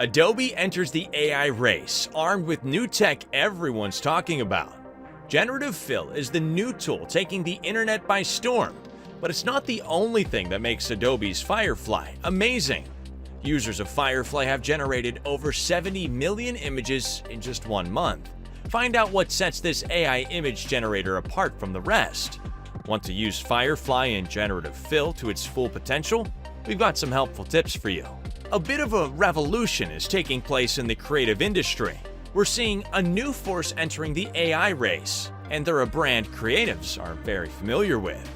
Adobe enters the AI race, armed with new tech everyone's talking about. Generative Fill is the new tool taking the internet by storm, but it's not the only thing that makes Adobe's Firefly amazing. Users of Firefly have generated over 70 million images in just 1 month. Find out what sets this AI image generator apart from the rest. Want to use Firefly and Generative Fill to its full potential? We've got some helpful tips for you. A bit of a revolution is taking place in the creative industry. We're seeing a new force entering the AI race, and they're a brand creatives are very familiar with.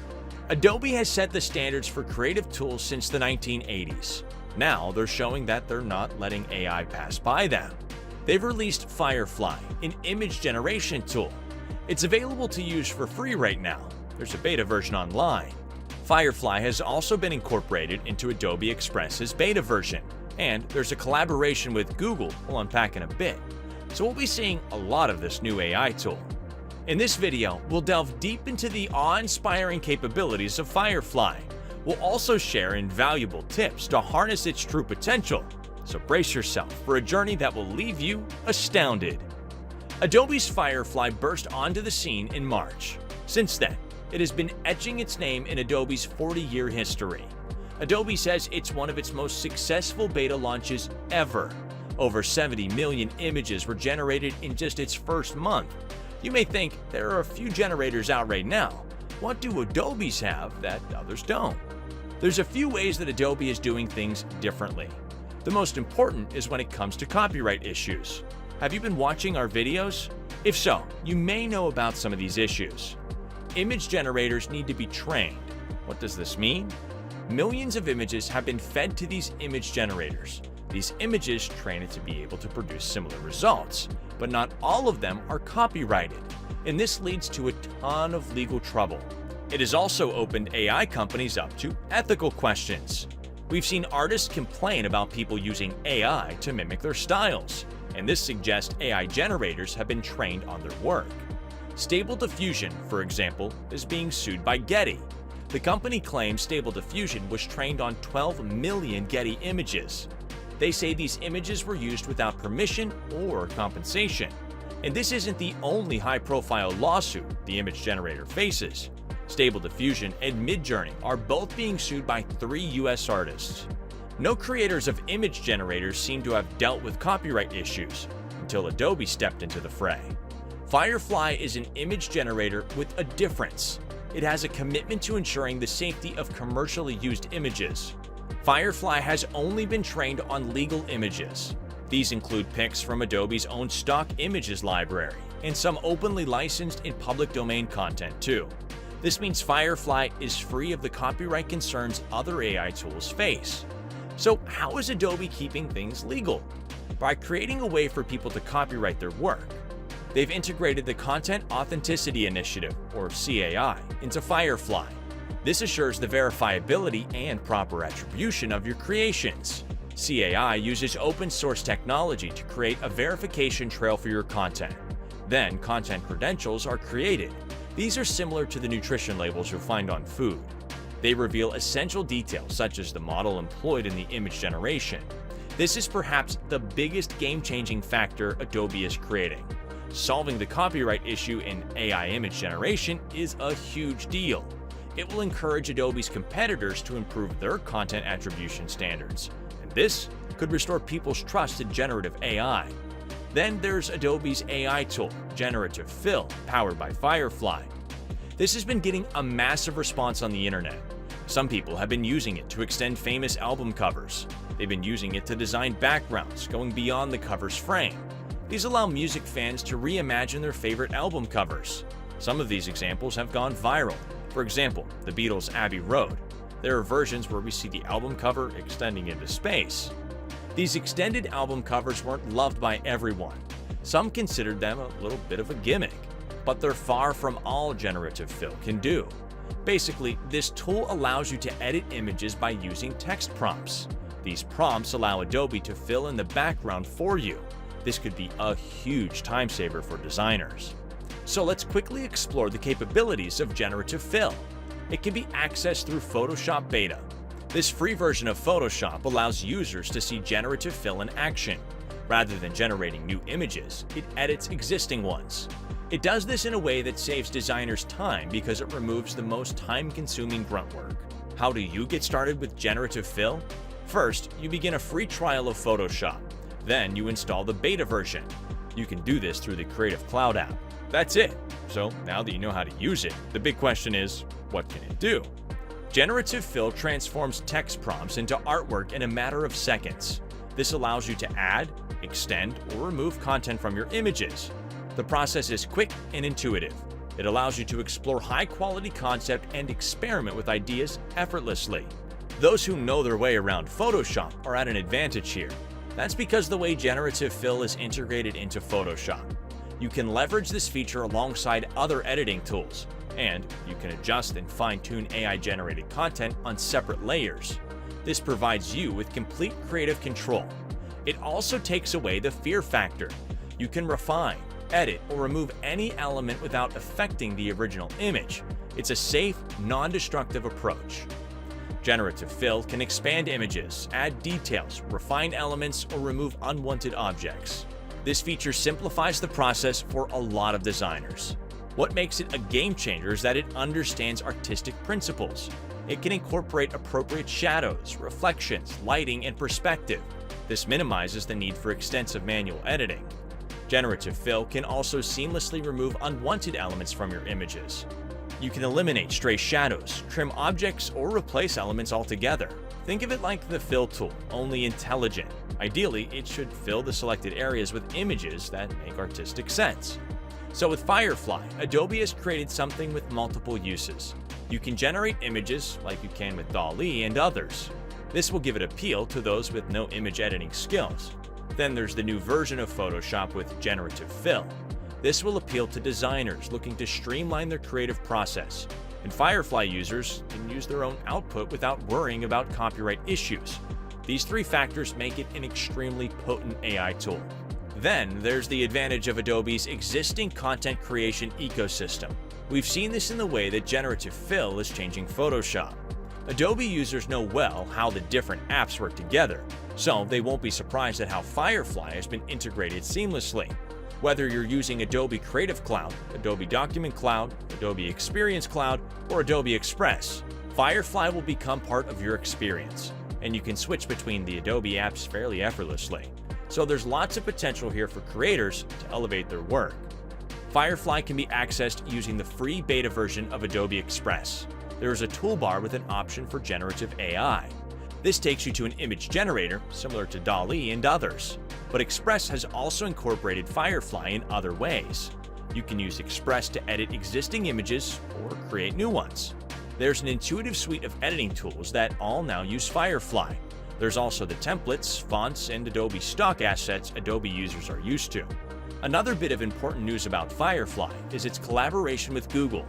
Adobe has set the standards for creative tools since the 1980s. Now they're showing that they're not letting AI pass by them. They've released Firefly, an image generation tool. It's available to use for free right now. There's a beta version online. Firefly has also been incorporated into Adobe Express's beta version, and there's a collaboration with Google we'll unpack in a bit. So we'll be seeing a lot of this new AI tool. In this video, we'll delve deep into the awe-inspiring capabilities of Firefly. We'll also share invaluable tips to harness its true potential. So brace yourself for a journey that will leave you astounded. Adobe's Firefly burst onto the scene in March. Since then, it has been etching its name in Adobe's 40-year history. Adobe says it's one of its most successful beta launches ever. Over 70 million images were generated in just its first month. You may think there are a few generators out right now. What do Adobe's have that others don't? There's a few ways that Adobe is doing things differently. The most important is when it comes to copyright issues. Have you been watching our videos? If so, you may know about some of these issues. Image generators need to be trained. What does this mean? Millions of images have been fed to these image generators. These images train it to be able to produce similar results, but not all of them are copyrighted, and this leads to a ton of legal trouble. It has also opened AI companies up to ethical questions. We've seen artists complain about people using AI to mimic their styles, and this suggests AI generators have been trained on their work. Stable Diffusion, for example, is being sued by Getty. The company claims Stable Diffusion was trained on 12 million Getty images. They say these images were used without permission or compensation. And this isn't the only high-profile lawsuit the image generator faces. Stable Diffusion and Midjourney are both being sued by 3 US artists. No creators of image generators seem to have dealt with copyright issues until Adobe stepped into the fray. Firefly is an image generator with a difference. It has a commitment to ensuring the safety of commercially used images. Firefly has only been trained on legal images. These include pics from Adobe's own stock images library and some openly licensed and public domain content too. This means Firefly is free of the copyright concerns other AI tools face. So how is Adobe keeping things legal? By creating a way for people to copyright their work. They've integrated the Content Authenticity Initiative, or CAI, into Firefly. This assures the verifiability and proper attribution of your creations. CAI uses open-source technology to create a verification trail for your content. Then, content credentials are created. These are similar to the nutrition labels you'll find on food. They reveal essential details such as the model employed in the image generation. This is perhaps the biggest game-changing factor Adobe is creating. Solving the copyright issue in AI image generation is a huge deal. It will encourage Adobe's competitors to improve their content attribution standards, and this could restore people's trust in generative AI. Then there's Adobe's AI tool, Generative Fill, powered by Firefly. This has been getting a massive response on the internet. Some people have been using it to extend famous album covers. They've been using it to design backgrounds, going beyond the cover's frame. These allow music fans to reimagine their favorite album covers. Some of these examples have gone viral. For example, the Beatles' Abbey Road. There are versions where we see the album cover extending into space. These extended album covers weren't loved by everyone. Some considered them a little bit of a gimmick, but they're far from all Generative Fill can do. Basically, this tool allows you to edit images by using text prompts. These prompts allow Adobe to fill in the background for you. This could be a huge time saver for designers. So let's quickly explore the capabilities of Generative Fill. It can be accessed through Photoshop Beta. This free version of Photoshop allows users to see Generative Fill in action. Rather than generating new images, it edits existing ones. It does this in a way that saves designers time because it removes the most time-consuming grunt work. How do you get started with Generative Fill? First, you begin a free trial of Photoshop. Then you install the beta version. You can do this through the Creative Cloud app. That's it. So now that you know how to use it, the big question is, what can it do? Generative Fill transforms text prompts into artwork in a matter of seconds. This allows you to add, extend, or remove content from your images. The process is quick and intuitive. It allows you to explore high-quality concept and experiment with ideas effortlessly. Those who know their way around Photoshop are at an advantage here. That's because the way Generative Fill is integrated into Photoshop. You can leverage this feature alongside other editing tools, and you can adjust and fine-tune AI-generated content on separate layers. This provides you with complete creative control. It also takes away the fear factor. You can refine, edit, or remove any element without affecting the original image. It's a safe, non-destructive approach. Generative Fill can expand images, add details, refine elements, or remove unwanted objects. This feature simplifies the process for a lot of designers. What makes it a game changer is that it understands artistic principles. It can incorporate appropriate shadows, reflections, lighting, and perspective. This minimizes the need for extensive manual editing. Generative Fill can also seamlessly remove unwanted elements from your images. You can eliminate stray shadows, trim objects, or replace elements altogether. Think of it like the Fill tool, only intelligent. Ideally, it should fill the selected areas with images that make artistic sense. So with Firefly, Adobe has created something with multiple uses. You can generate images like you can with DALL-E and others. This will give it appeal to those with no image editing skills. Then there's the new version of Photoshop with Generative Fill. This will appeal to designers looking to streamline their creative process. And Firefly users can use their own output without worrying about copyright issues. These three factors make it an extremely potent AI tool. Then there's the advantage of Adobe's existing content creation ecosystem. We've seen this in the way that Generative Fill is changing Photoshop. Adobe users know well how the different apps work together, so they won't be surprised at how Firefly has been integrated seamlessly. Whether you're using Adobe Creative Cloud, Adobe Document Cloud, Adobe Experience Cloud, or Adobe Express, Firefly will become part of your experience, and you can switch between the Adobe apps fairly effortlessly. So there's lots of potential here for creators to elevate their work. Firefly can be accessed using the free beta version of Adobe Express. There is a toolbar with an option for generative AI. This takes you to an image generator, similar to DALL-E and others. But Express has also incorporated Firefly in other ways. You can use Express to edit existing images or create new ones. There's an intuitive suite of editing tools that all now use Firefly. There's also the templates, fonts, and Adobe stock assets Adobe users are used to. Another bit of important news about Firefly is its collaboration with Google.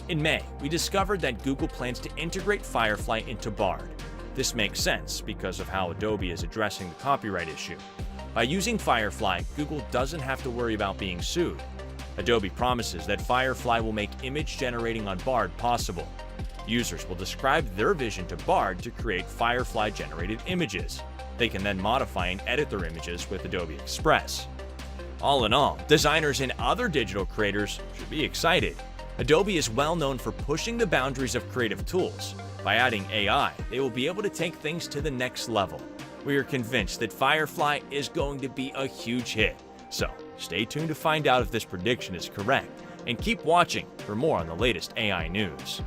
In May, we discovered that Google plans to integrate Firefly into Bard. This makes sense because of how Adobe is addressing the copyright issue. By using Firefly, Google doesn't have to worry about being sued. Adobe promises that Firefly will make image generating on Bard possible. Users will describe their vision to Bard to create Firefly-generated images. They can then modify and edit their images with Adobe Express. All in all, designers and other digital creators should be excited. Adobe is well known for pushing the boundaries of creative tools. By adding AI, they will be able to take things to the next level. We are convinced that Firefly is going to be a huge hit. So stay tuned to find out if this prediction is correct, and keep watching for more on the latest AI news.